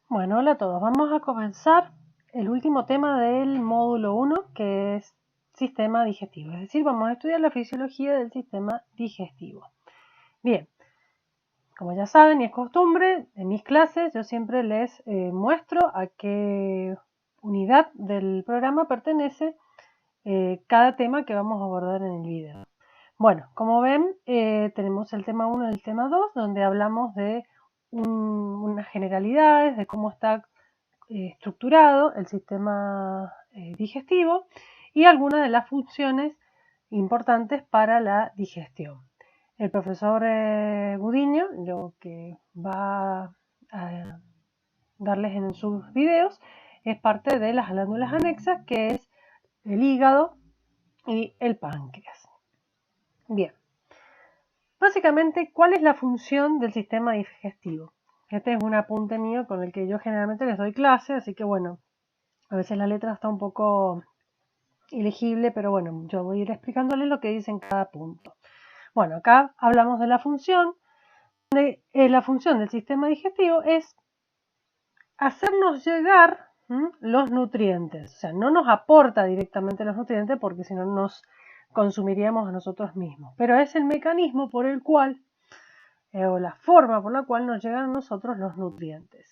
Bueno, hola a todos. Vamos a comenzar el último tema del módulo 1, que es sistema digestivo. Es decir, vamos a estudiar la fisiología del sistema digestivo. Bien, como ya saben y es costumbre, en mis clases yo siempre les muestro a qué unidad del programa pertenece cada tema que vamos a abordar en el video. Bueno, como ven, tenemos el tema 1 y el tema 2, donde hablamos de unas generalidades, de cómo está estructurado el sistema digestivo y algunas de las funciones importantes para la digestión. El profesor Gudiño lo que va a darles en sus videos es parte de las glándulas anexas, que es el hígado y el páncreas. Bien, básicamente, ¿cuál es la función del sistema digestivo? Este es un apunte mío con el que yo generalmente les doy clase, así que bueno, a veces la letra está un poco ilegible, pero bueno, yo voy a ir explicándole lo que dice en cada punto. Bueno, acá hablamos de la función. La función del sistema digestivo es hacernos llegar los nutrientes. O sea, no nos aporta directamente los nutrientes porque si no nos consumiríamos a nosotros mismos. Pero es el mecanismo por el cual, o la forma por la cual nos llegan a nosotros los nutrientes.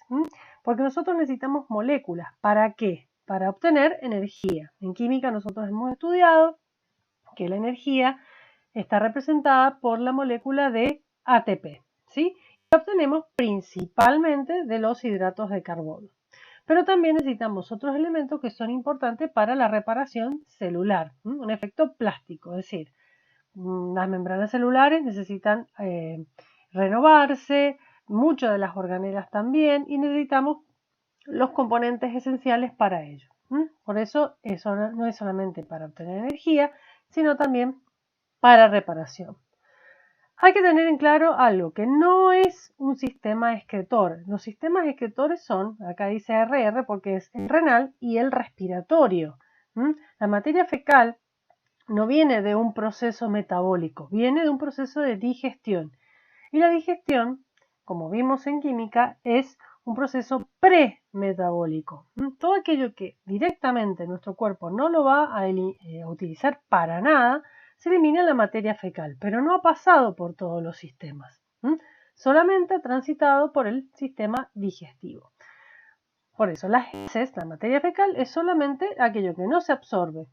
Porque nosotros necesitamos moléculas. ¿Para qué? Para obtener energía. En química nosotros hemos estudiado que la energía está representada por la molécula de ATP, ¿sí? Y obtenemos principalmente de los hidratos de carbono. Pero también necesitamos otros elementos que son importantes para la reparación celular, un efecto plástico, es decir, las membranas celulares necesitan renovarse, muchas de las organelas también, y necesitamos los componentes esenciales para ello. Por eso no es solamente para obtener energía, sino también para reparación. Hay que tener en claro algo, que no es un sistema excretor. Los sistemas excretores son, acá dice RR porque es el renal y el respiratorio. La materia fecal no viene de un proceso metabólico, viene de un proceso de digestión. Y la digestión, como vimos en química, es un proceso premetabólico. Todo aquello que directamente nuestro cuerpo no lo va a utilizar para nada, se elimina en la materia fecal, pero no ha pasado por todos los sistemas. Solamente ha transitado por el sistema digestivo. Por eso, las heces, la materia fecal, es solamente aquello que no se absorbe.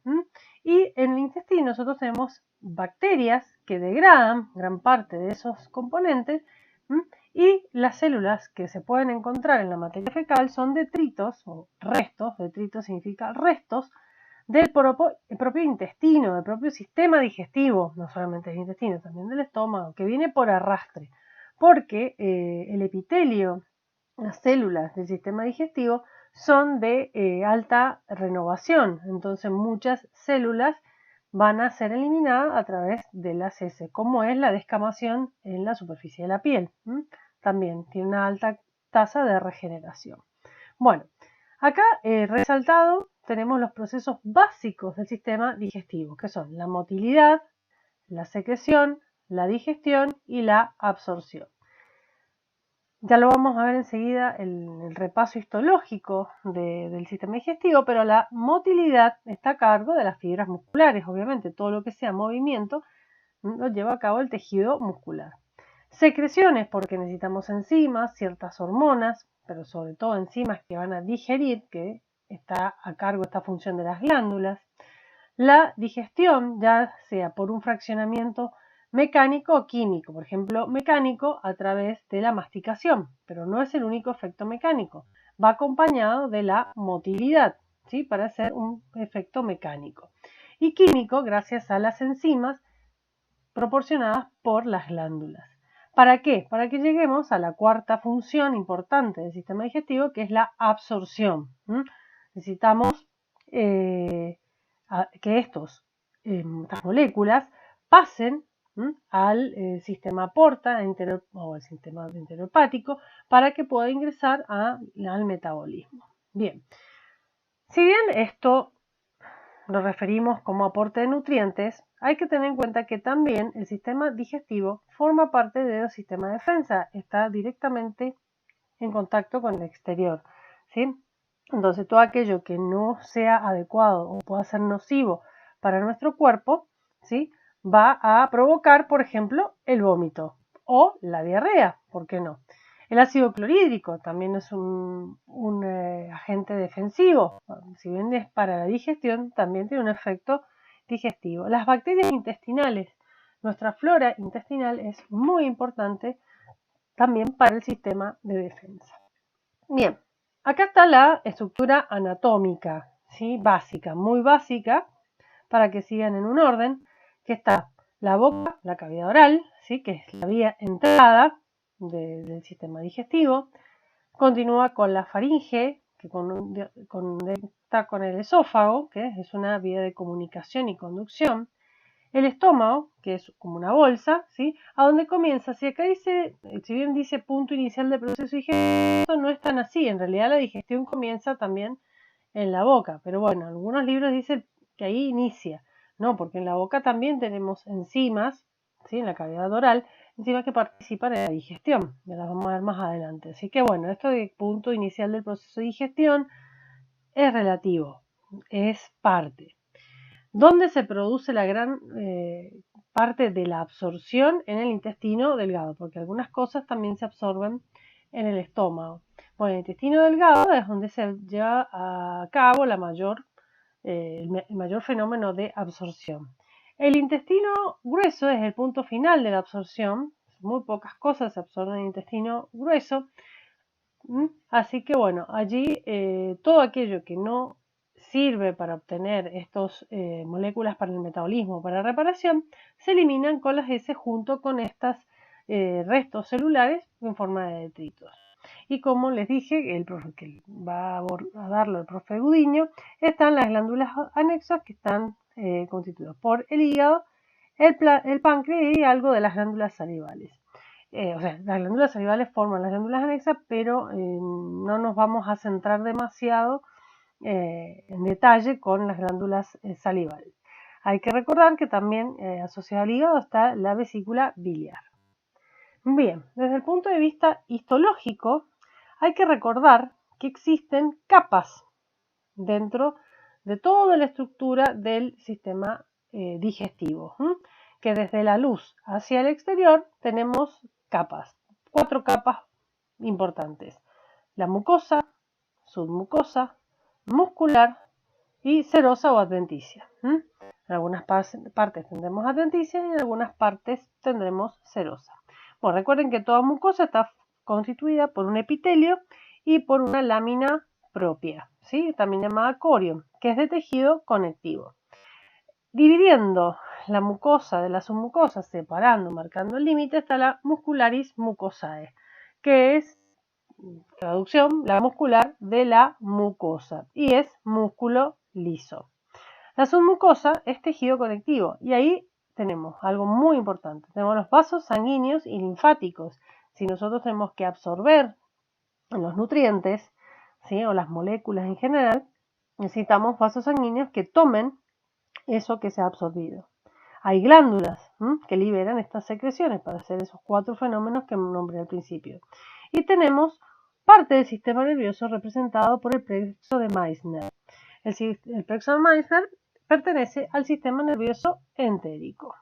Y en el intestino nosotros tenemos bacterias que degradan gran parte de esos componentes y las células que se pueden encontrar en la materia fecal son detritos o restos, detritos significa restos, del propio intestino, del propio sistema digestivo, no solamente del intestino, también del estómago, que viene por arrastre, porque el epitelio, las células del sistema digestivo son de alta renovación, entonces muchas células van a ser eliminadas a través de las heces, como es la descamación en la superficie de la piel. También tiene una alta tasa de regeneración. Bueno, acá resaltado tenemos los procesos básicos del sistema digestivo, que son la motilidad, la secreción, la digestión y la absorción. Ya lo vamos a ver enseguida el repaso histológico del sistema digestivo, pero la motilidad está a cargo de las fibras musculares. Obviamente, todo lo que sea movimiento lo lleva a cabo el tejido muscular. Secreciones, porque necesitamos enzimas, ciertas hormonas, pero sobre todo enzimas que van a digerir, que está a cargo esta función de las glándulas. La digestión, ya sea por un fraccionamiento mecánico o químico, por ejemplo, mecánico a través de la masticación, pero no es el único efecto mecánico, va acompañado de la motilidad, ¿sí? Para hacer un efecto mecánico. Y químico, gracias a las enzimas proporcionadas por las glándulas. ¿Para qué? Para que lleguemos a la cuarta función importante del sistema digestivo, que es la absorción. Necesitamos que estas moléculas pasen al sistema porta o al sistema enterohepático para que pueda ingresar al metabolismo. Bien, si bien esto lo referimos como aporte de nutrientes, hay que tener en cuenta que también el sistema digestivo forma parte del sistema de defensa, está directamente en contacto con el exterior, ¿sí? Entonces, todo aquello que no sea adecuado o pueda ser nocivo para nuestro cuerpo, ¿sí? Va a provocar, por ejemplo, el vómito o la diarrea, ¿por qué no? El ácido clorhídrico también es un agente defensivo. Si bien es para la digestión, también tiene un efecto digestivo. Las bacterias intestinales. Nuestra flora intestinal es muy importante también para el sistema de defensa. Bien, acá está la estructura anatómica, ¿sí? Básica, muy básica, para que sigan en un orden, que está la boca, la cavidad oral, ¿sí? Que es la vía entrada del sistema digestivo. Continúa con la faringe, que conecta con el esófago, que es una vía de comunicación y conducción. El estómago, que es como una bolsa, ¿sí? A donde comienza. Si acá dice, si bien dice punto inicial del proceso digestivo, no es tan así. En realidad la digestión comienza también en la boca. Pero bueno, algunos libros dicen que ahí inicia. No, porque en la boca también tenemos enzimas, ¿sí? En la cavidad oral, enzimas que participan en la digestión. Ya las vamos a ver más adelante. Así que bueno, esto de punto inicial del proceso de digestión es relativo, es parte. ¿Dónde se produce la gran parte de la absorción? En el intestino delgado, porque algunas cosas también se absorben en el estómago. Bueno, el intestino delgado es donde se lleva a cabo el mayor fenómeno de absorción. El intestino grueso es el punto final de la absorción. Muy pocas cosas se absorben en el intestino grueso. Así que bueno, allí todo aquello que no sirve para obtener estas moléculas para el metabolismo, para reparación, se eliminan con las heces junto con estos restos celulares en forma de detritos. Y como les dije, el profe que va a darlo el profe Gudiño, están las glándulas anexas que están constituidas por el hígado, el páncreas y algo de las glándulas salivales. O sea, las glándulas salivales forman las glándulas anexas, pero no nos vamos a centrar demasiado en detalle con las glándulas salivales. Hay que recordar que también asociada al hígado está la vesícula biliar. Bien, desde el punto de vista histológico, hay que recordar que existen capas dentro de toda la estructura del sistema digestivo, que desde la luz hacia el exterior tenemos capas, 4 capas importantes: la mucosa, submucosa, muscular y serosa o adventicia. En algunas partes tendremos adventicia y en algunas partes tendremos serosa. Bueno, recuerden que toda mucosa está constituida por un epitelio y por una lámina propia, ¿sí? También llamada corion, que es de tejido conectivo. Dividiendo la mucosa de la submucosa, separando, marcando el límite, está la muscularis mucosae, que es, traducción, la muscular de la mucosa y es músculo liso. La submucosa es tejido conectivo y ahí tenemos algo muy importante. Tenemos los vasos sanguíneos y linfáticos. Si nosotros tenemos que absorber los nutrientes, ¿sí? O las moléculas en general, necesitamos vasos sanguíneos que tomen eso que se ha absorbido. Hay glándulas que liberan estas secreciones para hacer esos 4 fenómenos que nombré al principio. Y tenemos parte del sistema nervioso representado por el plexo de Meissner. El plexo de Meissner pertenece al sistema nervioso entérico.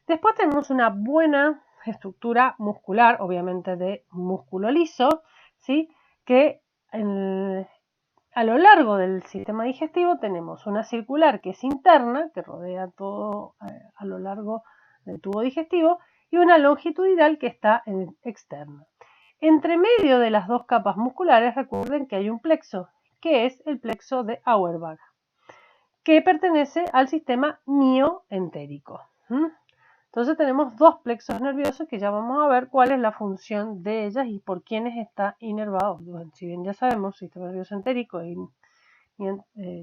Después tenemos una buena estructura muscular, obviamente de músculo liso, ¿sí? Que a lo largo del sistema digestivo tenemos una circular que es interna, que rodea todo a lo largo del tubo digestivo, y una longitudinal que está externa. Entre medio de las dos capas musculares, recuerden que hay un plexo, que es el plexo de Auerbach, que pertenece al sistema mioentérico. Entonces tenemos 2 plexos nerviosos que ya vamos a ver cuál es la función de ellas y por quiénes está inervado. Bueno, si bien ya sabemos sistema nervioso entérico y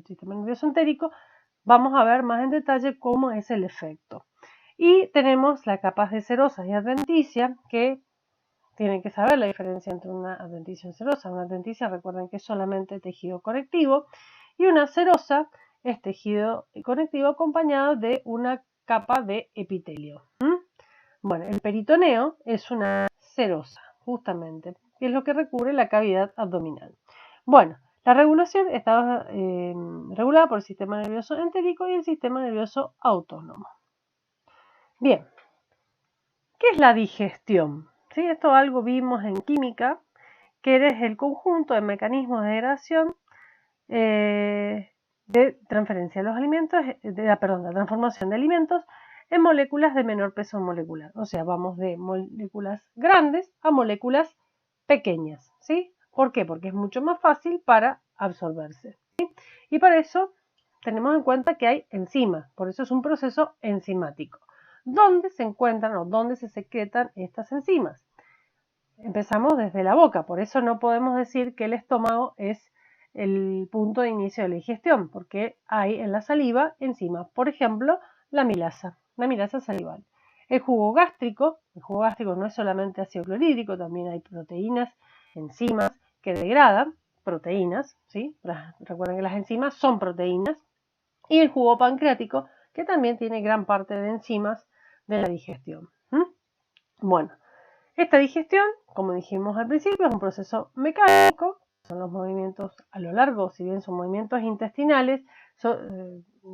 sistema nervioso entérico, vamos a ver más en detalle cómo es el efecto. Y tenemos las capas de serosa y adventicia, que tienen que saber la diferencia entre una adventicia y una serosa. Una adventicia, recuerden que es solamente tejido conectivo, y una serosa es tejido conectivo acompañado de una capa de epitelio. Bueno, el peritoneo es una serosa, justamente. que es lo que recubre la cavidad abdominal. Bueno, la regulación está regulada por el sistema nervioso entérico y el sistema nervioso autónomo. Bien, ¿qué es la digestión? ¿Sí? Esto algo vimos en química, que es el conjunto de mecanismos de degradación de transferencia de los alimentos, la transformación de alimentos en moléculas de menor peso molecular. O sea, vamos de moléculas grandes a moléculas pequeñas, ¿sí? ¿Por qué? Porque es mucho más fácil para absorberse, ¿sí? Y para eso tenemos en cuenta que hay enzimas, por eso es un proceso enzimático. ¿Dónde se encuentran o dónde se secretan estas enzimas? Empezamos desde la boca, por eso no podemos decir que el estómago es el punto de inicio de la digestión, porque hay en la saliva enzimas, por ejemplo, la milasa salival. El jugo gástrico no es solamente ácido clorhídrico, también hay proteínas, enzimas que degradan proteínas, ¿sí? Recuerden que las enzimas son proteínas, y el jugo pancreático, que también tiene gran parte de enzimas de la digestión. Bueno, esta digestión, como dijimos al principio, es un proceso mecánico, son los movimientos a lo largo, si bien son movimientos intestinales,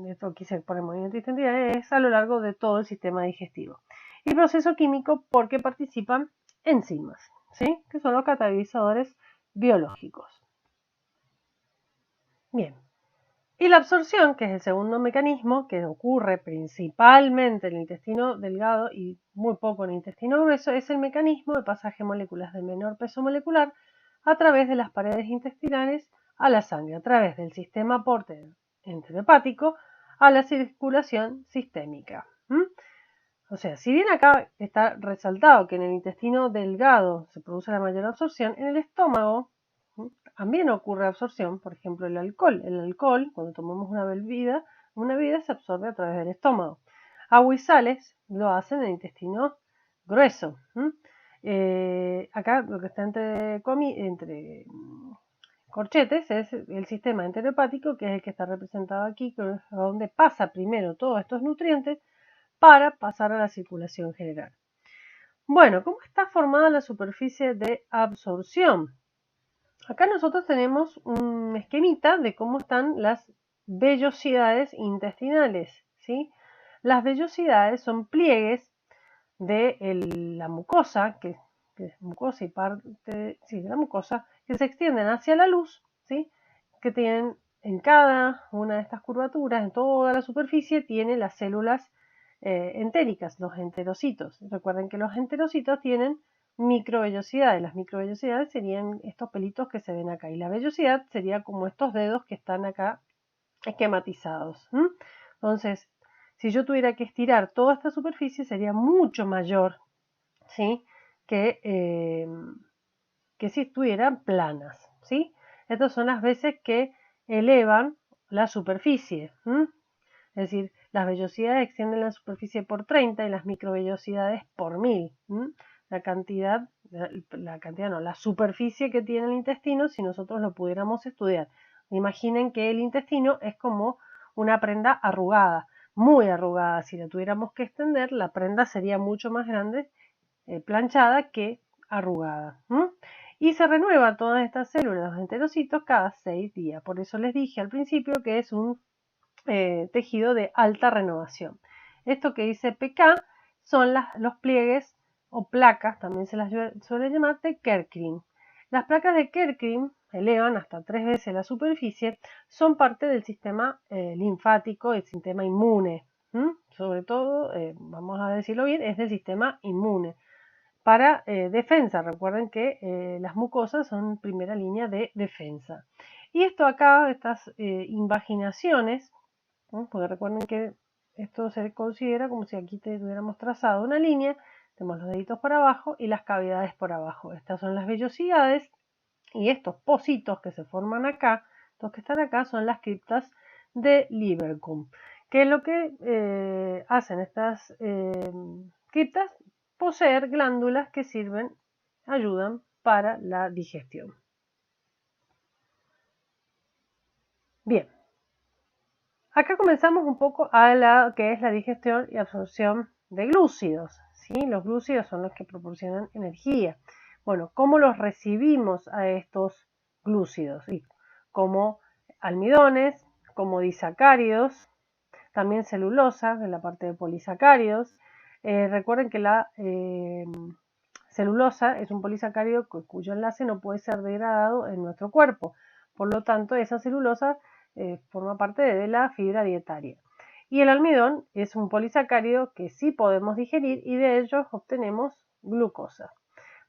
esto quise poner movimientos intestinales, es a lo largo de todo el sistema digestivo. Y proceso químico porque participan enzimas, ¿sí? Que son los catalizadores biológicos. Bien. Y la absorción, que es el segundo mecanismo que ocurre principalmente en el intestino delgado y muy poco en el intestino grueso, es el mecanismo de pasaje de moléculas de menor peso molecular a través de las paredes intestinales a la sangre, a través del sistema aporte enterohepático a la circulación sistémica. O sea, si bien acá está resaltado que en el intestino delgado se produce la mayor absorción, en el estómago también ocurre absorción, por ejemplo, el alcohol. El alcohol, cuando tomamos una bebida se absorbe a través del estómago. Agua y sales lo hacen en el intestino grueso. Acá lo que está entre corchetes es el sistema enterohepático, que es el que está representado aquí, que es donde pasa primero todos estos nutrientes para pasar a la circulación general. Bueno, ¿cómo está formada la superficie de absorción? Acá nosotros tenemos un esquemita de cómo están las vellosidades intestinales, ¿sí? Las vellosidades son pliegues de la mucosa, que es mucosa y parte de la mucosa, que se extienden hacia la luz, ¿sí? Que tienen en cada una de estas curvaturas, en toda la superficie, tiene las células entéricas, los enterocitos. Recuerden que los enterocitos tienen microvellosidades. Las microvellosidades serían estos pelitos que se ven acá, y la vellosidad sería como estos dedos que están acá esquematizados. Entonces, si yo tuviera que estirar toda esta superficie, sería mucho mayor, ¿sí? que si estuvieran planas, ¿sí? Estas son las veces que elevan la superficie. Es decir, las vellosidades extienden la superficie por 30 y las microvellosidades por 1000. La superficie que tiene el intestino, si nosotros lo pudiéramos estudiar. Imaginen que el intestino es como una prenda arrugada, muy arrugada. Si la tuviéramos que extender, la prenda sería mucho más grande, planchada, que arrugada. Y se renueva todas estas células, los enterocitos, cada 6 días. Por eso les dije al principio que es un tejido de alta renovación. Esto que dice PK son los pliegues o placas, también se las suele llamar, de Kerckring. Las placas de Kerckring elevan hasta 3 veces la superficie, son parte del sistema linfático, el sistema inmune. Sobre todo, vamos a decirlo bien, es del sistema inmune. Para defensa, recuerden que las mucosas son primera línea de defensa. Y esto acá, estas invaginaciones, porque recuerden que esto se considera como si aquí tuviéramos trazado una línea, tenemos los deditos por abajo y las cavidades por abajo. Estas son las vellosidades, y estos pocitos que se forman acá, estos que están acá, son las criptas de Lieberkühn. Que lo que hacen estas criptas, poseer glándulas que ayudan para la digestión. Bien. Acá comenzamos un poco a lo que es la digestión y absorción de glúcidos, ¿sí? Los glúcidos son los que proporcionan energía. Bueno, ¿cómo los recibimos a estos glúcidos? Sí, como almidones, como disacáridos, también celulosa, en la parte de polisacáridos. Recuerden que la celulosa es un polisacárido cuyo enlace no puede ser degradado en nuestro cuerpo. Por lo tanto, esa celulosa forma parte de la fibra dietaria. Y el almidón es un polisacárido que sí podemos digerir y de ellos obtenemos glucosa.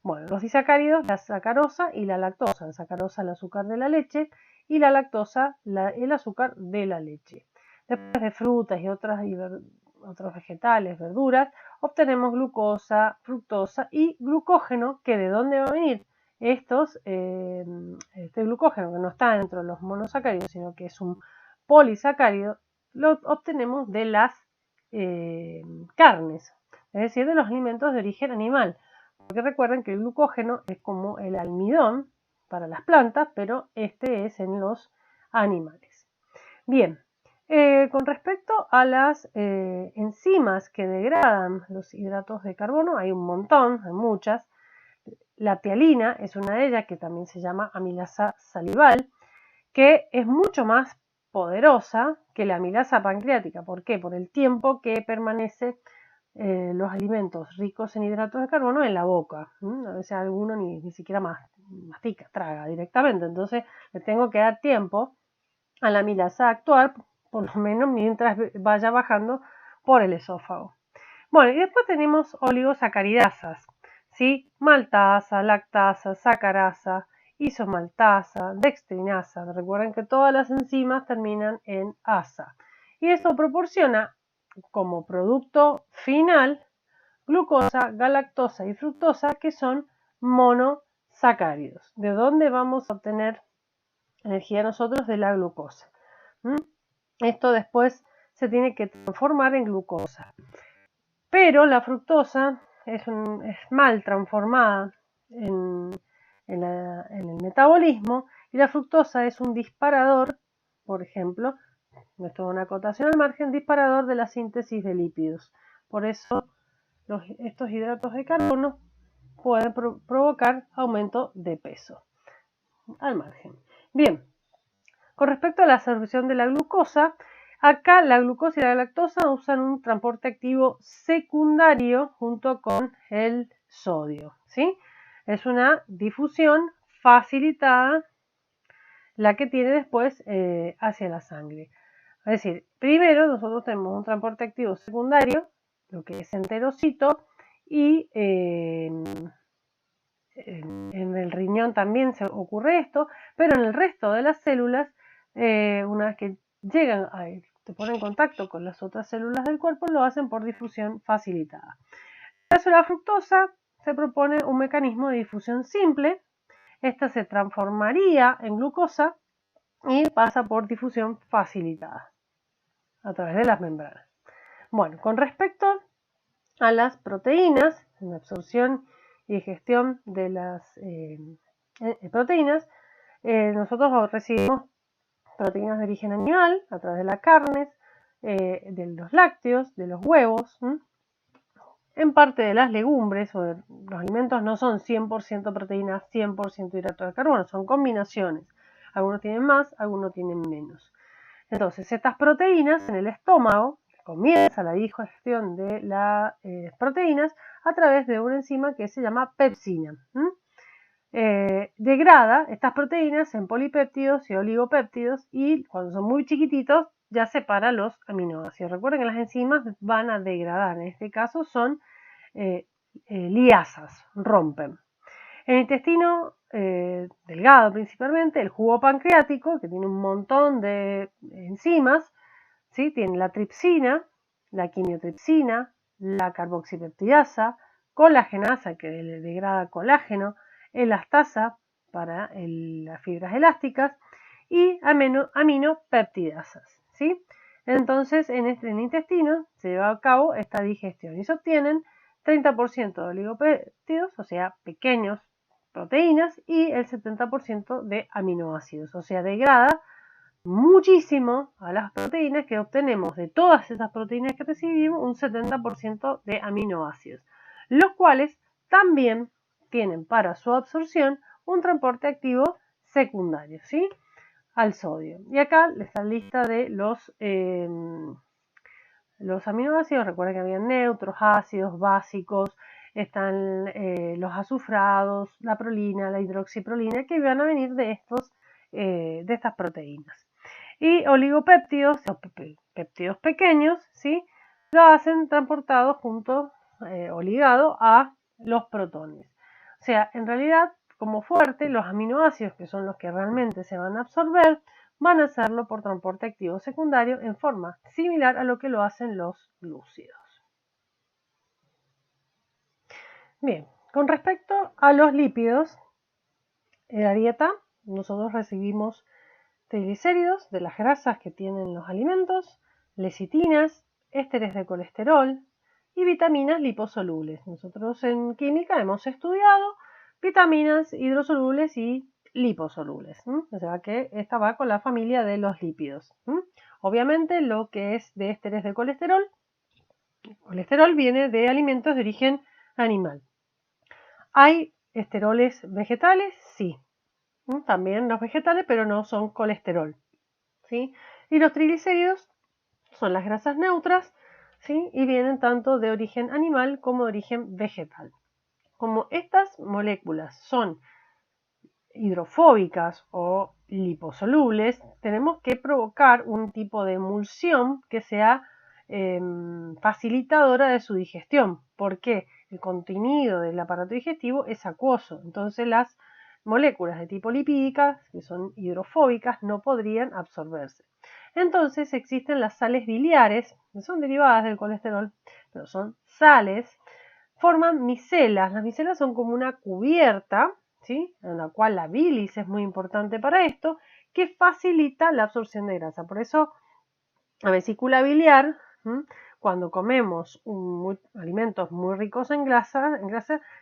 Bueno, los disacáridos, la sacarosa y la lactosa. La sacarosa, el azúcar de la leche, y la lactosa, el azúcar de la leche. Después de frutas y otros vegetales, verduras, obtenemos glucosa, fructosa y glucógeno, que ¿de dónde va a venir? Este glucógeno, que no está dentro de los monosacáridos, sino que es un polisacárido, lo obtenemos de las carnes, es decir, de los alimentos de origen animal. Porque recuerden que el glucógeno es como el almidón para las plantas, pero este es en los animales. Bien, con respecto a las enzimas que degradan los hidratos de carbono, hay un montón, hay muchas. La tialina es una de ellas, que también se llama amilasa salival, que es mucho más poderosa que la amilasa pancreática. ¿Por qué? Por el tiempo que permanece los alimentos ricos en hidratos de carbono en la boca. A veces alguno ni siquiera mastica, traga directamente. Entonces le tengo que dar tiempo a la amilasa a actuar, por lo menos mientras vaya bajando por el esófago. Bueno, y después tenemos oligosacaridasas, ¿sí? Maltasa, lactasa, sacarasa, isomaltasa, dextrinasa. Recuerden que todas las enzimas terminan en asa. Y eso proporciona como producto final glucosa, galactosa y fructosa, que son monosacáridos. ¿De dónde vamos a obtener energía nosotros? De la glucosa. Esto después se tiene que transformar en glucosa. Pero la fructosa es mal transformada en el metabolismo, y la fructosa es un disparador, por ejemplo, esto es una acotación al margen, disparador de la síntesis de lípidos. Por eso estos hidratos de carbono pueden provocar aumento de peso. Al margen. Bien, con respecto a la absorción de la glucosa, acá la glucosa y la lactosa usan un transporte activo secundario junto con el sodio, ¿sí? Es una difusión facilitada la que tiene después hacia la sangre. Es decir, primero nosotros tenemos un transporte activo secundario, lo que es enterocito, y en el riñón también se ocurre esto, pero en el resto de las células, una vez que llegan te ponen en contacto con las otras células del cuerpo, lo hacen por difusión facilitada. En el caso de la fructosa, se propone un mecanismo de difusión simple. Esta se transformaría en glucosa y pasa por difusión facilitada a través de las membranas. Bueno, con respecto a las proteínas, en absorción y digestión de las proteínas, nosotros recibimos proteínas de origen animal a través de las carnes, de los lácteos, de los huevos, en parte de las legumbres o de los alimentos. No son 100% proteínas, 100% hidratos de carbono, son combinaciones. Algunos tienen más, algunos tienen menos. Entonces, estas proteínas en el estómago, comienza la digestión de las proteínas a través de una enzima que se llama pepsina. Degrada estas proteínas en polipéptidos y oligopéptidos, y cuando son muy chiquititos ya separa los aminoácidos. Recuerden que las enzimas van a degradar, en este caso son liasas, rompen. En el intestino delgado principalmente, el jugo pancreático, que tiene un montón de enzimas, ¿sí? Tiene la tripsina, la quimiotripsina, la carboxipeptidasa, colagenasa, que degrada colágeno, elastasa para las fibras elásticas, y aminopeptidasas, ¿sí? Entonces, en el intestino se lleva a cabo esta digestión y se obtienen 30% de oligopéptidos, o sea, pequeños proteínas, y el 70% de aminoácidos, o sea, degrada muchísimo a las proteínas, que obtenemos de todas esas proteínas que recibimos un 70% de aminoácidos, los cuales también tienen para su absorción un transporte activo secundario, ¿sí? Al sodio. Y acá está la lista de los aminoácidos. Recuerden que había neutros, ácidos, básicos, están los azufrados, la prolina, la hidroxiprolina, que van a venir de estas proteínas. Y oligopéptidos, o péptidos pequeños, ¿sí? Lo hacen transportados junto o ligado a los protones. O sea, en realidad, como fuerte, los aminoácidos, que son los que realmente se van a absorber, van a hacerlo por transporte activo secundario en forma similar a lo que lo hacen los glúcidos. Bien, con respecto a los lípidos, en la dieta nosotros recibimos triglicéridos de las grasas que tienen los alimentos, lecitinas, ésteres de colesterol y vitaminas liposolubles. Nosotros en química hemos estudiado vitaminas hidrosolubles y liposolubles. O sea que esta va con la familia de los lípidos. Obviamente lo que es de ésteres de colesterol viene de alimentos de origen animal. ¿Hay esteroles vegetales? Sí. También los vegetales, pero no son colesterol. ¿Sí? Y los triglicéridos son las grasas neutras, ¿sí? Y vienen tanto de origen animal como de origen vegetal. Como estas moléculas son hidrofóbicas o liposolubles, tenemos que provocar un tipo de emulsión que sea facilitadora de su digestión, porque el contenido del aparato digestivo es acuoso. Entonces las moléculas de tipo lipídicas, que son hidrofóbicas, no podrían absorberse. Entonces existen las sales biliares, que son derivadas del colesterol, pero son sales, forman micelas. Las micelas son como una cubierta, ¿sí? En la cual la bilis es muy importante para esto, que facilita la absorción de grasa. Por eso la vesícula biliar, cuando comemos alimentos muy ricos en grasa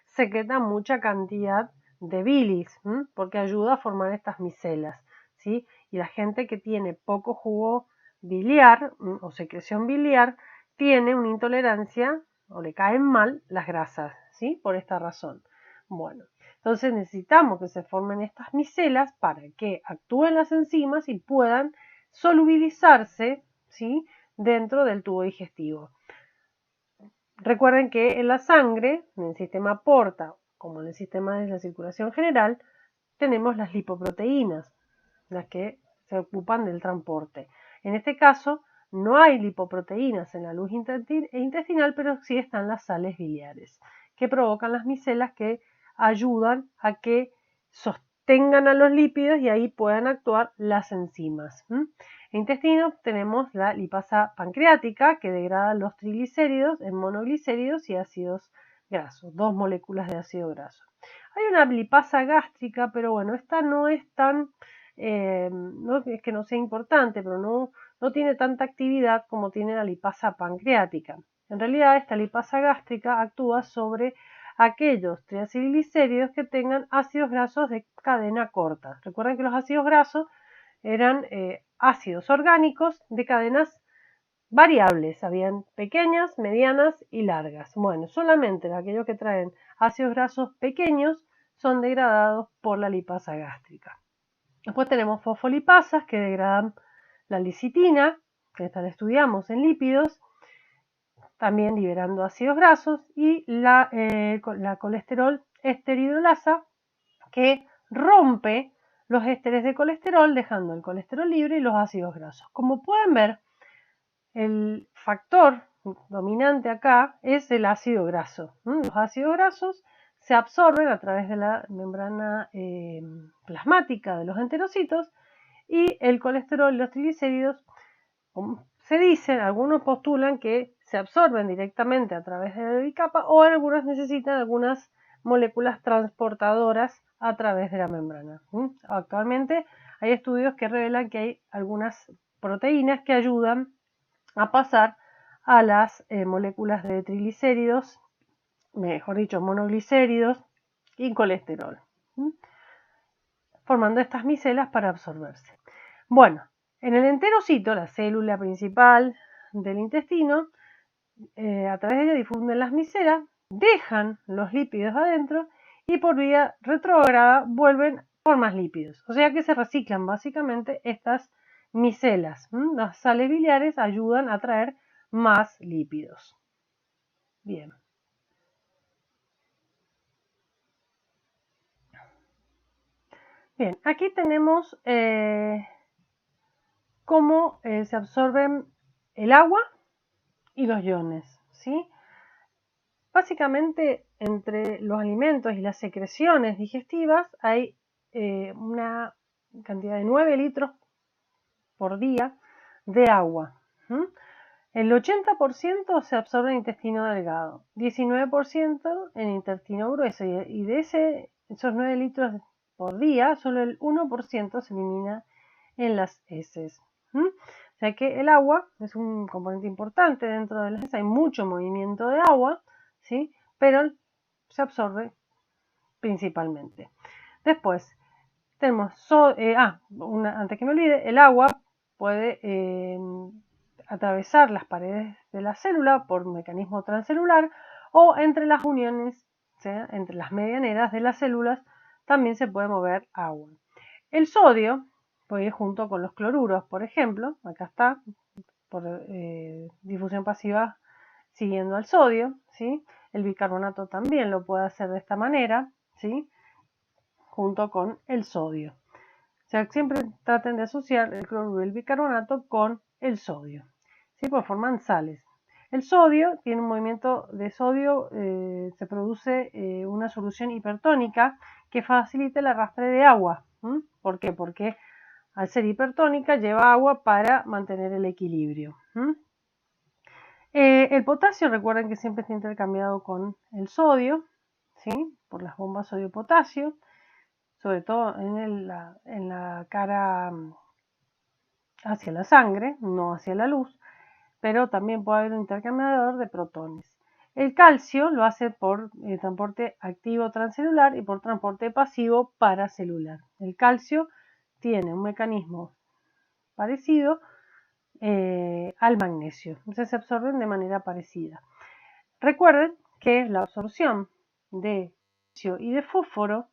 secreta mucha cantidad de bilis, porque ayuda a formar estas micelas, ¿sí? Y la gente que tiene poco jugo biliar o secreción biliar tiene una intolerancia o le caen mal las grasas, ¿sí? Por esta razón. Bueno, entonces necesitamos que se formen estas micelas para que actúen las enzimas y puedan solubilizarse, ¿sí? Dentro del tubo digestivo. Recuerden que en la sangre, en el sistema porta, como en el sistema de la circulación general, tenemos las lipoproteínas, las que se ocupan del transporte. En este caso, no hay lipoproteínas en la luz intestinal, pero sí están las sales biliares, que provocan las micelas que ayudan a que sostengan a los lípidos y ahí puedan actuar las enzimas. En intestino tenemos la lipasa pancreática, que degrada los triglicéridos en monoglicéridos y ácidos grasos, 2 moléculas de ácido graso. Hay una lipasa gástrica, pero bueno, esta no es tan, no es que no sea importante, pero no tiene tanta actividad como tiene la lipasa pancreática. En realidad, esta lipasa gástrica actúa sobre aquellos triacilglicéridos que tengan ácidos grasos de cadena corta. Recuerden que los ácidos grasos eran ácidos orgánicos de cadenas variables, habían pequeñas, medianas y largas. Bueno, solamente aquellos que traen ácidos grasos pequeños son degradados por la lipasa gástrica. Después tenemos fosfolipasas que degradan la licitina, que esta la estudiamos en lípidos, también liberando ácidos grasos, y la colesterol esteridolasa, que rompe los ésteres de colesterol, dejando el colesterol libre y los ácidos grasos. Como pueden ver, el factor dominante acá es el ácido graso. Los ácidos grasos se absorben a través de la membrana plasmática de los enterocitos, y el colesterol y los triglicéridos, como se dice, algunos postulan que se absorben directamente a través de la bicapa, o algunos necesitan algunas moléculas transportadoras a través de la membrana. Actualmente hay estudios que revelan que hay algunas proteínas que ayudan a pasar a las moléculas de triglicéridos, mejor dicho, monoglicéridos y colesterol, formando estas micelas para absorberse. Bueno, en el enterocito, la célula principal del intestino, a través de ella difunden las micelas, dejan los lípidos adentro y por vía retrógrada vuelven por más lípidos. O sea que se reciclan básicamente estas micelas. Las sales biliares ayudan a traer más lípidos. Bien. Bien, aquí tenemos cómo se absorben el agua y los iones, ¿sí? Básicamente, entre los alimentos y las secreciones digestivas hay una cantidad de 9 litros por día de agua. El 80% se absorbe en intestino delgado, 19% en intestino grueso y de esos 9 litros por día, solo el 1% se elimina en las heces. O sea que el agua es un componente importante dentro de las heces, hay mucho movimiento de agua, ¿sí? Pero se absorbe principalmente. Después tenemos, antes que me olvide, el agua puede atravesar las paredes de la célula por un mecanismo transcelular o entre las uniones, o sea, entre las medianeras de las células, también se puede mover agua. El sodio puede ir junto con los cloruros, por ejemplo, acá está, por difusión pasiva siguiendo al sodio, ¿sí? El bicarbonato también lo puede hacer de esta manera, ¿sí? Junto con el sodio. O sea, siempre traten de asociar el cloruro y el bicarbonato con el sodio, ¿sí? Pues forman sales. El sodio tiene un movimiento de sodio, se produce una solución hipertónica que facilita el arrastre de agua. ¿Por qué? Porque al ser hipertónica lleva agua para mantener el equilibrio. El potasio, recuerden que siempre está intercambiado con el sodio, ¿sí? Por las bombas sodio-potasio, sobre todo en la cara hacia la sangre, no hacia la luz, pero también puede haber un intercambiador de protones. El calcio lo hace por transporte activo transcelular y por transporte pasivo paracelular. El calcio tiene un mecanismo parecido al magnesio, entonces se absorben de manera parecida. Recuerden que la absorción de calcio y de fósforo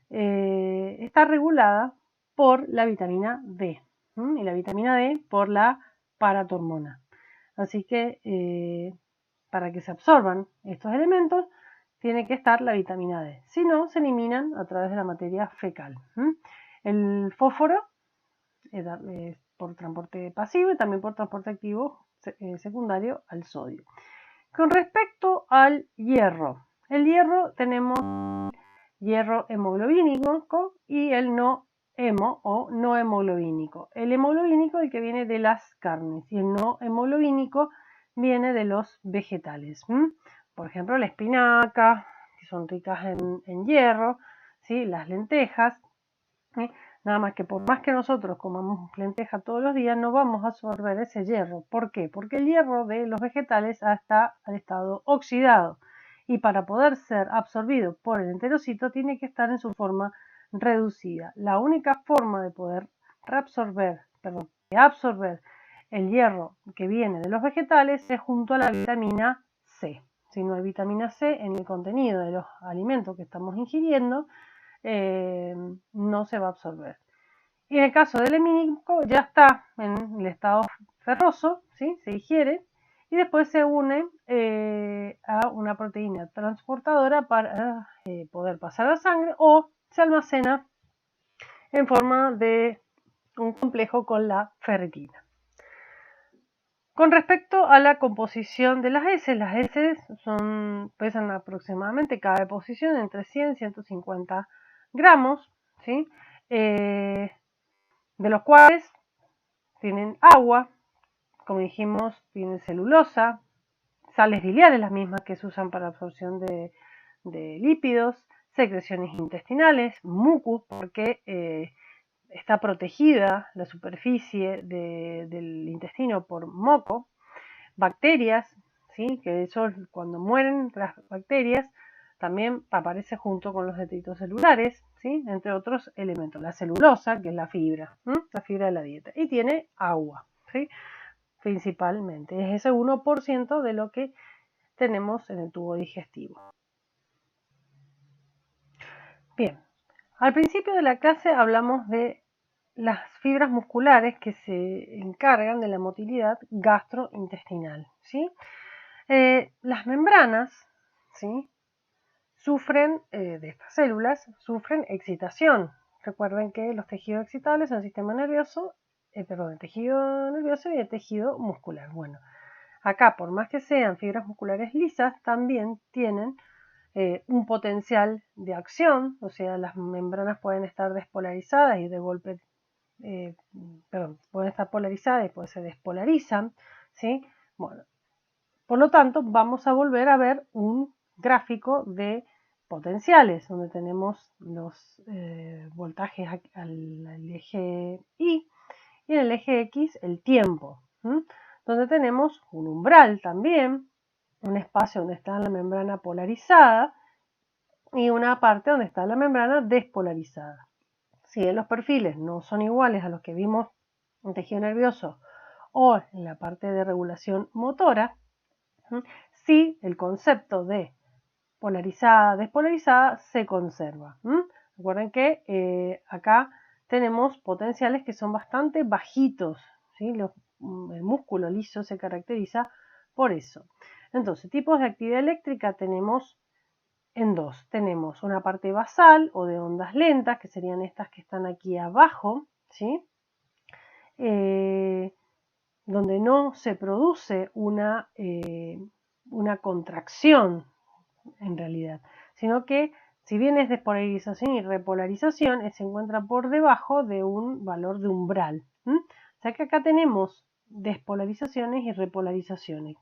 está regulada por la vitamina D, y la vitamina D por la paratormona. Así que para que se absorban estos elementos tiene que estar la vitamina D. Si no, se eliminan a través de la materia fecal. El fósforo es por transporte pasivo y también por transporte activo secundario al sodio. Con respecto al hierro, el hierro tenemos hierro hemoglobínico y el no hemo o no hemoglobínico. El hemoglobínico es el que viene de las carnes y el no hemoglobínico viene de los vegetales. Por ejemplo, la espinaca, que son ricas en hierro, ¿sí? Las lentejas. Nada más que por más que nosotros comamos lenteja todos los días, no vamos a absorber ese hierro. ¿Por qué? Porque el hierro de los vegetales está al estado oxidado y para poder ser absorbido por el enterocito tiene que estar en su forma reducida. La única forma de poder absorber el hierro que viene de los vegetales es junto a la vitamina C. Si no hay vitamina C en el contenido de los alimentos que estamos ingiriendo, no se va a absorber. Y en el caso del hemínico ya está en el estado ferroso, ¿sí? Se digiere y después se une a una proteína transportadora para poder pasar a la sangre o se almacena en forma de un complejo con la ferritina. Con respecto a la composición de las heces pesan aproximadamente cada deposición entre 100 y 150 gramos, ¿sí? De los cuales tienen agua, como dijimos, tienen celulosa, sales biliares, las mismas que se usan para absorción de lípidos, secreciones intestinales, mucus, porque está protegida la superficie del intestino por moco, bacterias, ¿sí? Que eso, cuando mueren las bacterias también aparece junto con los detritos celulares, ¿sí? Entre otros elementos. La celulosa, que es la fibra de la dieta, y tiene agua, ¿sí? Principalmente. Es ese 1% de lo que tenemos en el tubo digestivo. Bien, al principio de la clase hablamos de las fibras musculares que se encargan de la motilidad gastrointestinal, ¿sí? Las membranas, ¿sí? Sufren, de estas células, sufren excitación. Recuerden que los tejidos excitables son el sistema nervioso, el tejido nervioso y el tejido muscular. Bueno, acá, por más que sean fibras musculares lisas, también tienen un potencial de acción, o sea, las membranas pueden estar despolarizadas y de golpe, pueden estar polarizadas y pues se despolarizan, ¿sí? Bueno, por lo tanto, vamos a volver a ver un gráfico de potenciales, donde tenemos los voltajes al eje Y y en el eje X el tiempo, donde tenemos un umbral también, un espacio donde está la membrana polarizada y una parte donde está la membrana despolarizada. Si los perfiles no son iguales a los que vimos en tejido nervioso o en la parte de regulación motora, sí el concepto de polarizada, despolarizada se conserva. Recuerden que acá tenemos potenciales que son bastante bajitos, ¿sí? El músculo liso se caracteriza por eso. Entonces, tipos de actividad eléctrica tenemos en dos. Tenemos una parte basal o de ondas lentas, que serían estas que están aquí abajo, ¿sí? Donde no se produce una contracción en realidad, sino que si bien es despolarización y repolarización, se encuentra por debajo de un valor de umbral. O sea que acá tenemos despolarizaciones y repolarizaciones.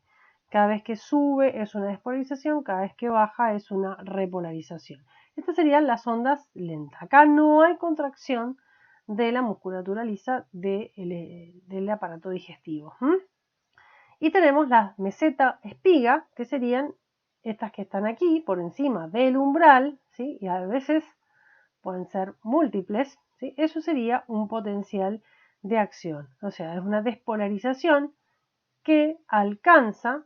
Cada vez que sube es una despolarización, cada vez que baja es una repolarización. Estas serían las ondas lentas. Acá no hay contracción de la musculatura lisa del aparato digestivo. Y tenemos la meseta espiga, que serían estas que están aquí por encima del umbral, ¿sí? Y a veces pueden ser múltiples, ¿sí? Eso sería un potencial de acción, o sea, es una despolarización que alcanza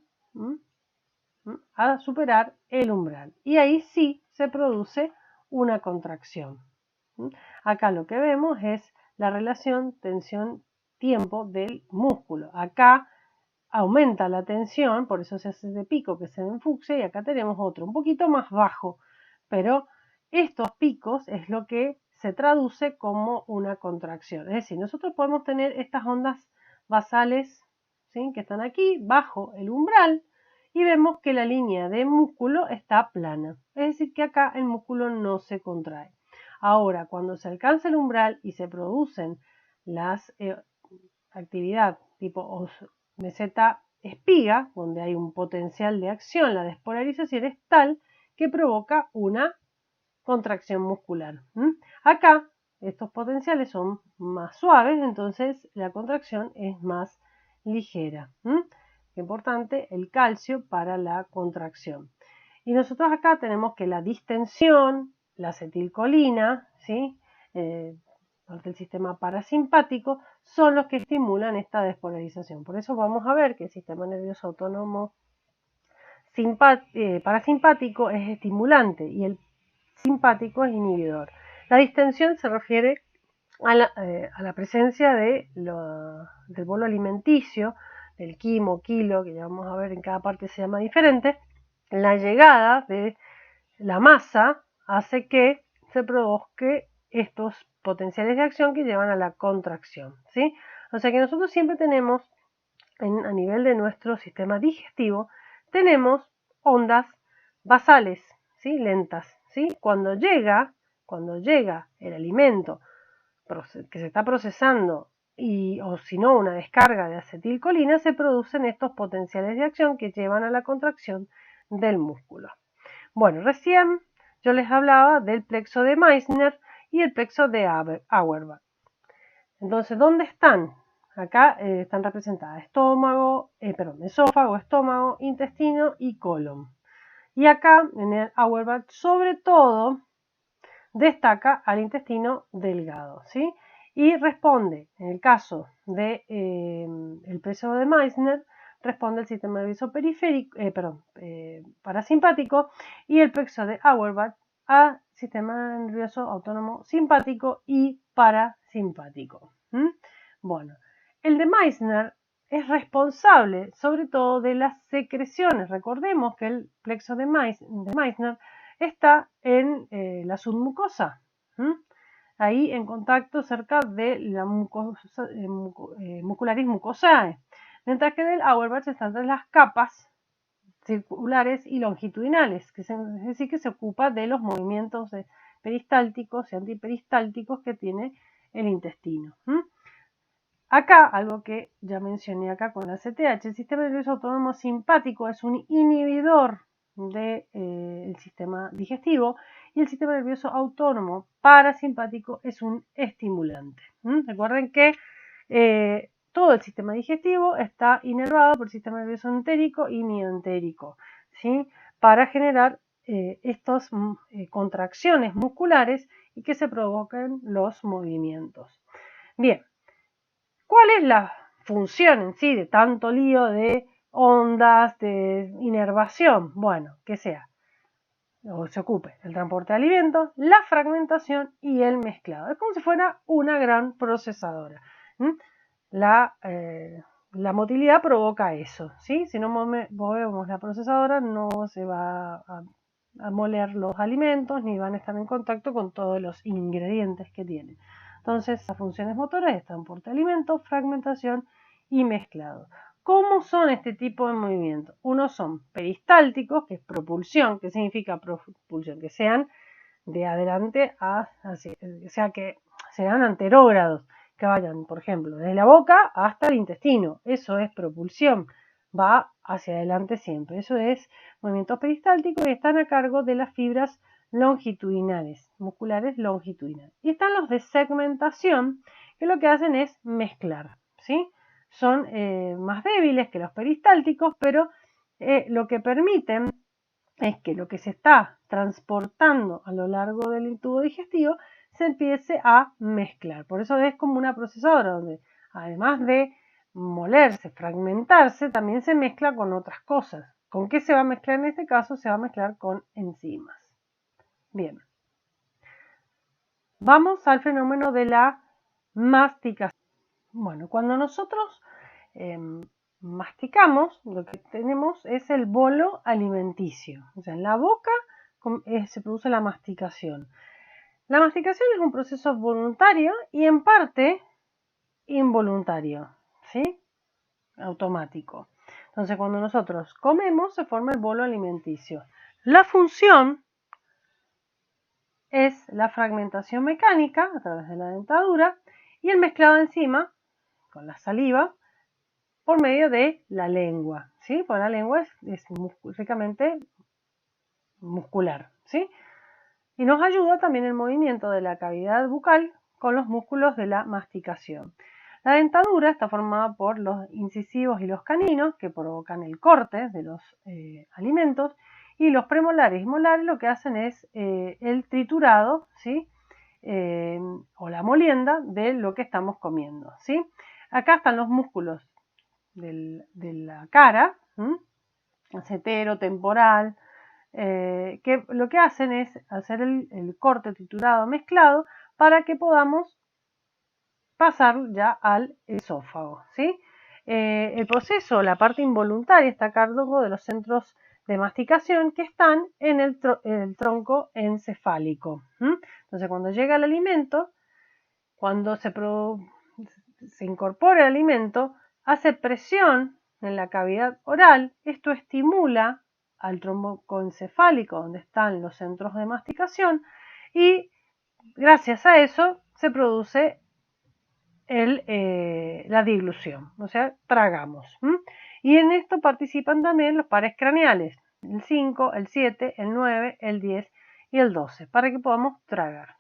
a superar el umbral y ahí sí se produce una contracción. Acá lo que vemos es la relación tensión-tiempo del músculo. Acá aumenta la tensión, por eso se hace de pico que se enfucsia, y acá tenemos otro un poquito más bajo, pero estos picos es lo que se traduce como una contracción. Es decir, nosotros podemos tener estas ondas basales, ¿sí? Que están aquí bajo el umbral y vemos que la línea de músculo está plana, es decir, que acá el músculo no se contrae. Ahora, cuando se alcanza el umbral y se producen las actividad tipo meseta espiga, donde hay un potencial de acción, la despolarización es tal que provoca una contracción muscular. Acá estos potenciales son más suaves, entonces la contracción es más ligera. Importante el calcio para la contracción. Y nosotros acá tenemos que la distensión, la acetilcolina, ¿sí? Del sistema parasimpático, son los que estimulan esta despolarización. Por eso vamos a ver que el sistema nervioso autónomo parasimpático es estimulante y el simpático es inhibidor. La distensión se refiere a la presencia del bolo alimenticio, del quimo, kilo, que ya vamos a ver en cada parte se llama diferente. La llegada de la masa hace que se produzca estos potenciales de acción que llevan a la contracción, ¿sí? O sea que nosotros siempre tenemos, a nivel de nuestro sistema digestivo, tenemos ondas basales, ¿sí? Lentas, ¿sí? Cuando llega el alimento que se está procesando o si no una descarga de acetilcolina, se producen estos potenciales de acción que llevan a la contracción del músculo. Bueno, recién yo les hablaba del plexo de Meissner y el plexo de Auerbach. Entonces, ¿dónde están? Acá están representadas esófago, estómago, intestino y colon. Y acá en el Auerbach, sobre todo, destaca al intestino delgado, ¿sí? Y responde, en el caso del el plexo de Meissner, responde el sistema nervioso periférico, parasimpático, y el plexo de Auerbach a sistema nervioso autónomo simpático y parasimpático. Bueno, el de Meissner es responsable sobre todo de las secreciones. Recordemos que el plexo de Meissner está en la submucosa, ahí en contacto cerca de la mucularis mucosae, mientras que del Auerbach está entre las capas circulares y longitudinales, es decir, que se ocupa de los movimientos peristálticos y antiperistálticos que tiene el intestino. Acá, algo que ya mencioné acá con la CTH, el sistema nervioso autónomo simpático es un inhibidor del sistema digestivo y el sistema nervioso autónomo parasimpático es un estimulante. Recuerden que todo el sistema digestivo está inervado por el sistema nervioso entérico y mioentérico, ¿sí? Para generar estas contracciones musculares y que se provoquen los movimientos. Bien, ¿cuál es la función en sí de tanto lío de ondas, de inervación? Bueno, que sea, o se ocupe el transporte de alimentos, la fragmentación y el mezclado. Es como si fuera una gran procesadora. La motilidad provoca eso, ¿sí? Si no movemos la procesadora, no se va a moler los alimentos ni van a estar en contacto con todos los ingredientes que tienen. Entonces, las funciones motoras es transporte de alimentos, fragmentación y mezclado. ¿Cómo son este tipo de movimientos? Unos son peristálticos, que es propulsión, que significa propulsión, que sean de adelante hacia, o sea, que sean anterógrados, que vayan, por ejemplo, desde la boca hasta el intestino. Eso es propulsión, va hacia adelante siempre. Eso es movimientos peristálticos y están a cargo de las fibras longitudinales, musculares longitudinales. Y están los de segmentación, que lo que hacen es mezclar, ¿sí? Son más débiles que los peristálticos, pero lo que permiten es que lo que se está transportando a lo largo del tubo digestivo se empiece a mezclar. Por eso es como una procesadora donde además de molerse, fragmentarse, también se mezcla con otras cosas. ¿Con qué se va a mezclar en este caso? Se va a mezclar con enzimas. Bien. Vamos al fenómeno de la masticación. Bueno, cuando nosotros masticamos, lo que tenemos es el bolo alimenticio. O sea, en la boca se produce la masticación. La masticación es un proceso voluntario y en parte involuntario, ¿sí? Automático. Entonces, cuando nosotros comemos, se forma el bolo alimenticio. La función es la fragmentación mecánica a través de la dentadura y el mezclado de enzima con la saliva por medio de la lengua, ¿sí? Porque la lengua es ricamente muscular, ¿sí? Y nos ayuda también el movimiento de la cavidad bucal con los músculos de la masticación. La dentadura está formada por los incisivos y los caninos que provocan el corte de los alimentos y los premolares y molares lo que hacen es el triturado, ¿sí? O la molienda de lo que estamos comiendo, ¿sí? Acá están los músculos de la cara, acetero, temporal, que lo que hacen es hacer el corte triturado mezclado para que podamos pasar ya al esófago, ¿sí? El proceso, la parte involuntaria, está a cargo de los centros de masticación que están en el tronco encefálico. Entonces, cuando llega el alimento, cuando se incorpora el alimento, hace presión en la cavidad oral. Esto estimula al tronco encefálico, donde están los centros de masticación, y gracias a eso se produce la diglución, o sea, tragamos. Y en esto participan también los pares craneales, el 5, el 7, el 9, el 10 y el 12, para que podamos tragar.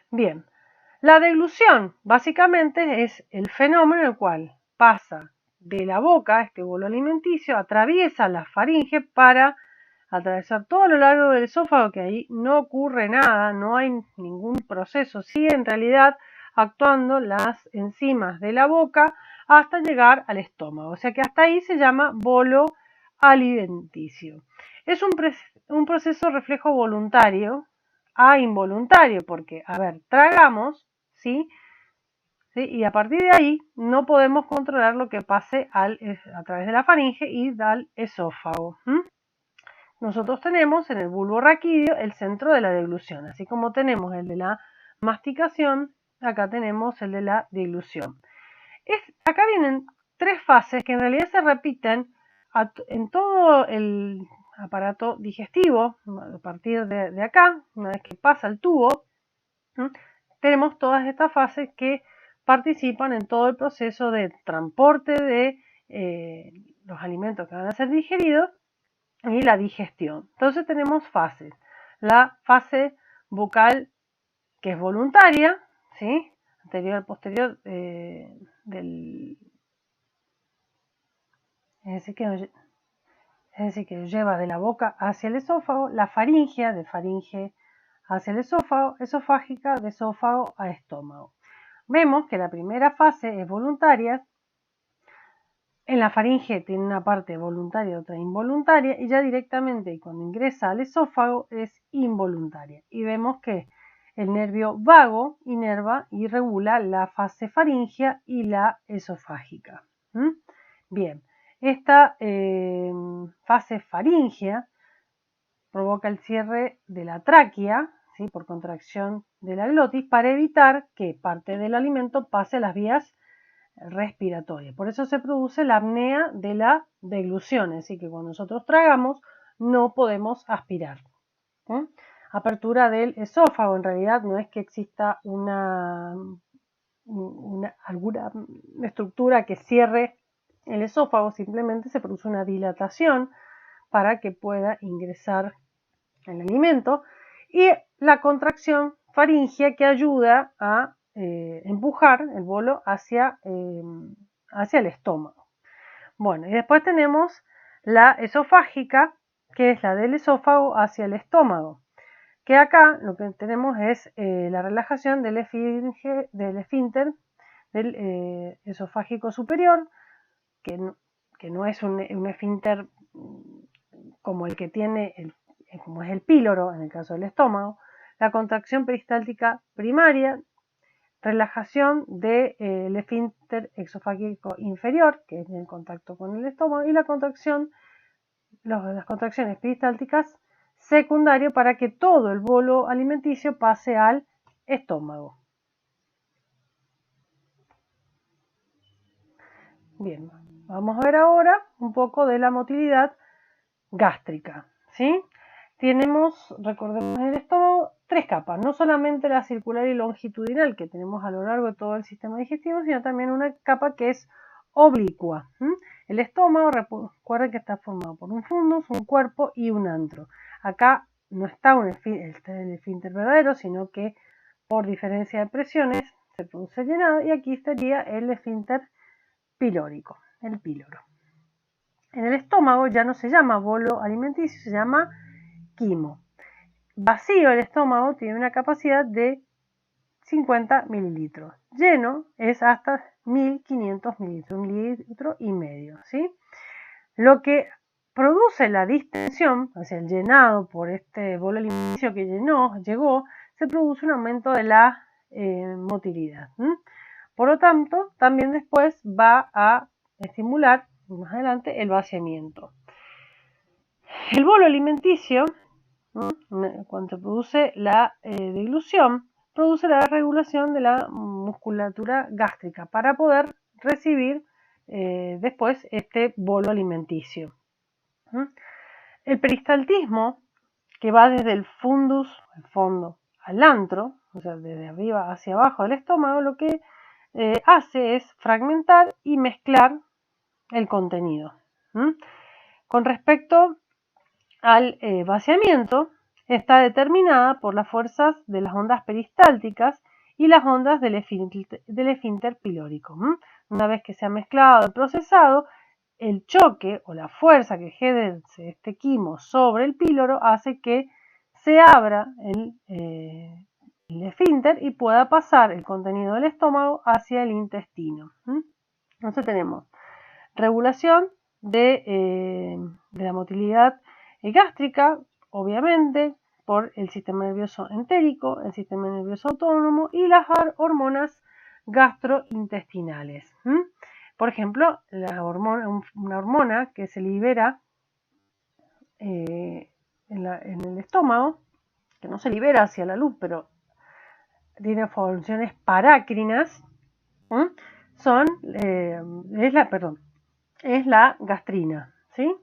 Bien, la deglución básicamente es el fenómeno en el cual pasa de la boca, este bolo alimenticio, atraviesa la faringe para atravesar todo a lo largo del esófago, que ahí no ocurre nada, no hay ningún proceso, sigue en realidad actuando las enzimas de la boca hasta llegar al estómago, o sea que hasta ahí se llama bolo alimenticio. Es un proceso reflejo voluntario a involuntario, porque, a ver, tragamos, ¿sí? ¿Sí? Y a partir de ahí no podemos controlar lo que pase a través de la faringe y al esófago. Nosotros tenemos en el bulbo raquídeo el centro de la deglución, así como tenemos el de la masticación, acá tenemos el de la deglución. Acá vienen tres fases que en realidad se repiten en todo el aparato digestivo. A partir de acá, una vez que pasa el tubo, tenemos todas estas fases que participan en todo el proceso de transporte de los alimentos que van a ser digeridos y la digestión. Entonces tenemos fases. La fase bucal, que es voluntaria, ¿sí? Anterior, posterior del... Es decir, que lleva de la boca hacia el esófago, la faringea, de faringe hacia el esófago, esofágica, de esófago a estómago. Vemos que la primera fase es voluntaria, en la faringe tiene una parte voluntaria y otra involuntaria, y ya directamente cuando ingresa al esófago es involuntaria. Y vemos que el nervio vago inerva y regula la fase faringea y la esofágica. Bien, esta fase faringea provoca el cierre de la tráquea, ¿sí? Por contracción de la glotis, para evitar que parte del alimento pase a las vías respiratorias. Por eso se produce la apnea de la deglución, es decir, que cuando nosotros tragamos no podemos aspirar. Apertura del esófago, en realidad no es que exista alguna estructura que cierre el esófago, simplemente se produce una dilatación para que pueda ingresar el alimento, y la contracción faríngea que ayuda a empujar el bolo hacia el estómago. Bueno, y después tenemos la esofágica, que es la del esófago hacia el estómago, que acá lo que tenemos es la relajación del esfínter del esofágico superior, que no es un esfínter como el que tiene como es el píloro en el caso del estómago, la contracción peristáltica primaria, relajación del esfínter exofágico inferior, que es en contacto con el estómago, y las contracciones peristálticas secundarias para que todo el bolo alimenticio pase al estómago. Bien, vamos a ver ahora un poco de la motilidad gástrica, ¿sí? Tenemos, recordemos en el estómago, tres capas, no solamente la circular y longitudinal que tenemos a lo largo de todo el sistema digestivo, sino también una capa que es oblicua. El estómago, recuerden que está formado por un fundus, un cuerpo y un antro. Acá no está el esfínter verdadero, sino que por diferencia de presiones se produce llenado, y aquí estaría el esfínter pilórico, el píloro. En el estómago ya no se llama bolo alimenticio, se llama quimo. Vacío el estómago tiene una capacidad de 50 mililitros. Lleno es hasta 1500 mililitros, 1,5 litros, ¿sí? Lo que produce la distensión, o sea, el llenado por este bolo alimenticio que llegó, se produce un aumento de la motilidad. Por lo tanto, también después va a estimular más adelante el vaciamiento. El bolo alimenticio, cuando se produce la deglución, produce la regulación de la musculatura gástrica para poder recibir después este bolo alimenticio. El peristaltismo, que va desde el fundus, el fondo, al antro, o sea, desde arriba hacia abajo del estómago, lo que hace es fragmentar y mezclar el contenido. Con respecto al vaciamiento, está determinada por las fuerzas de las ondas peristálticas y las ondas del esfínter pilórico. Una vez que se ha mezclado y procesado, el choque o la fuerza que ejerce este quimo sobre el píloro hace que se abra el esfínter y pueda pasar el contenido del estómago hacia el intestino. Entonces tenemos regulación de la motilidad gástrica, obviamente, por el sistema nervioso entérico, el sistema nervioso autónomo y las hormonas gastrointestinales. Por ejemplo, una hormona que se libera en el estómago, que no se libera hacia la luz, pero tiene funciones parácrinas, es la gastrina, ¿sí?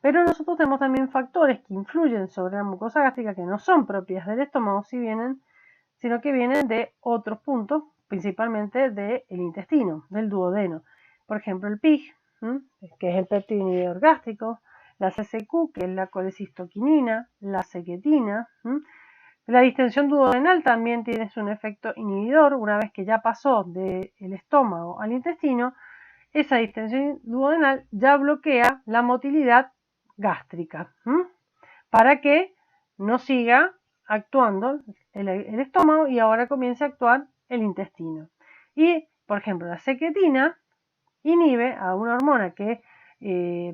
Pero nosotros tenemos también factores que influyen sobre la mucosa gástrica que no son propias del estómago, sino que vienen de otros puntos, principalmente del intestino, del duodeno. Por ejemplo, el PIG, que es el péptido inhibidor gástrico, la CCQ, que es la colecistoquinina, la sequetina. La distensión duodenal también tiene un efecto inhibidor. Una vez que ya pasó del estómago al intestino, esa distensión duodenal ya bloquea la motilidad gástrica, para que no siga actuando el estómago y ahora comience a actuar el intestino. Y, por ejemplo, la sequetina inhibe a una hormona que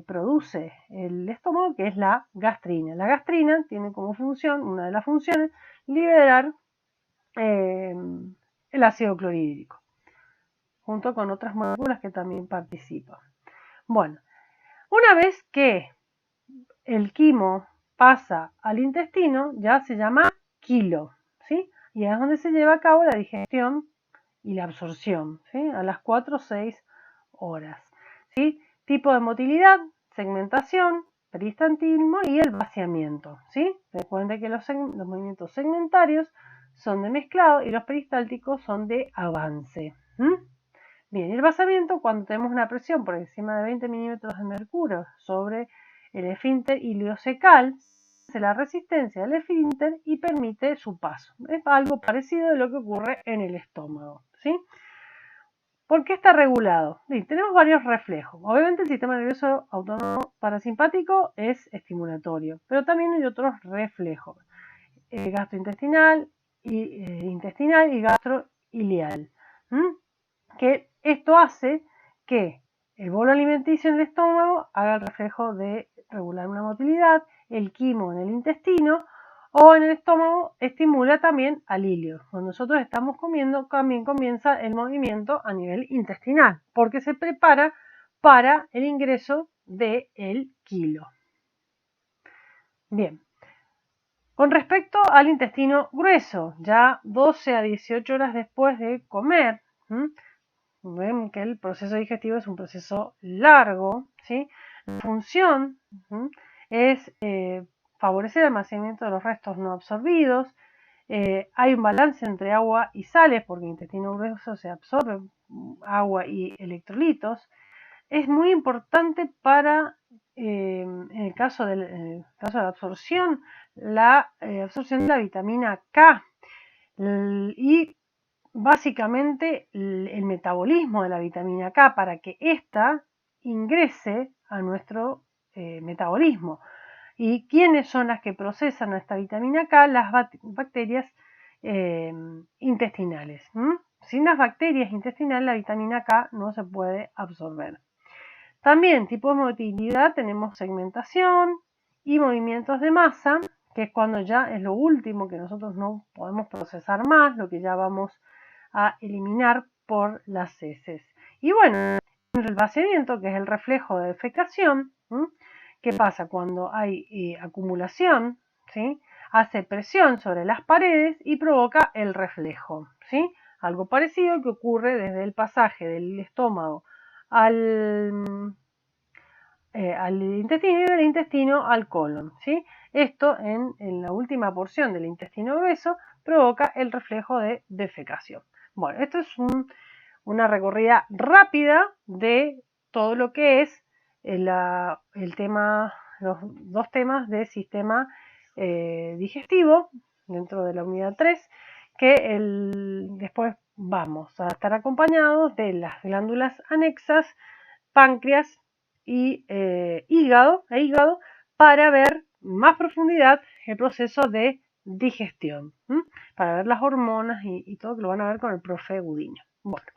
produce el estómago, que es la gastrina. La gastrina tiene como función, una de las funciones, liberar el ácido clorhídrico, junto con otras moléculas que también participan. Bueno, una vez que el quimo pasa al intestino, ya se llama quilo, ¿sí? Y es donde se lleva a cabo la digestión y la absorción, ¿sí? A las 4 o 6 horas, ¿sí? Tipo de motilidad, segmentación, peristantismo y el vaciamiento, ¿sí? Recuerden que los movimientos segmentarios son de mezclado y los peristálticos son de avance. Bien, el vaciamiento, cuando tenemos una presión por encima de 20 milímetros de mercurio sobre el esfínter ileocecal, hace la resistencia del esfínter y permite su paso. Es algo parecido de lo que ocurre en el estómago, ¿sí? ¿Por qué está regulado? Bien, tenemos varios reflejos. Obviamente el sistema nervioso autónomo parasimpático es estimulatorio, pero también hay otros reflejos. Gastrointestinal, intestinal y gastroilial. Que esto hace que el bolo alimenticio en el estómago haga el reflejo de regular una motilidad, el quimo en el intestino o en el estómago estimula también al ilio. Cuando nosotros estamos comiendo, también comienza el movimiento a nivel intestinal, porque se prepara para el ingreso del quilo. Bien. Con respecto al intestino grueso, ya 12 a 18 horas después de comer, ven que el proceso digestivo es un proceso largo, ¿sí? La función es favorecer el almacenamiento de los restos no absorbidos. Hay un balance entre agua y sales, porque el intestino grueso se absorbe agua y electrolitos. Es muy importante para, en el caso de la absorción, la absorción de la vitamina K y básicamente el metabolismo de la vitamina K para que ésta ingrese a nuestro metabolismo. ¿Y quiénes son las que procesan esta vitamina K? Las bacterias intestinales. Sin las bacterias intestinales la vitamina K no se puede absorber. También tipo de motilidad tenemos segmentación y movimientos de masa, que es cuando ya es lo último que nosotros no podemos procesar más, lo que ya vamos a eliminar por las heces. Y bueno, el vaciamiento, que es el reflejo de defecación, ¿qué pasa? Cuando hay acumulación, ¿sí? Hace presión sobre las paredes y provoca el reflejo, ¿sí? Algo parecido que ocurre desde el pasaje del estómago al intestino y del intestino al colon, ¿sí? Esto en la última porción del intestino grueso provoca el reflejo de defecación. Bueno, esto es una recorrida rápida de todo lo que es los dos temas del sistema digestivo dentro de la unidad 3, que después vamos a estar acompañados de las glándulas anexas, páncreas y hígado para ver más profundidad el proceso de digestión, para ver las hormonas y todo, que lo van a ver con el profe Gudiño. Bueno.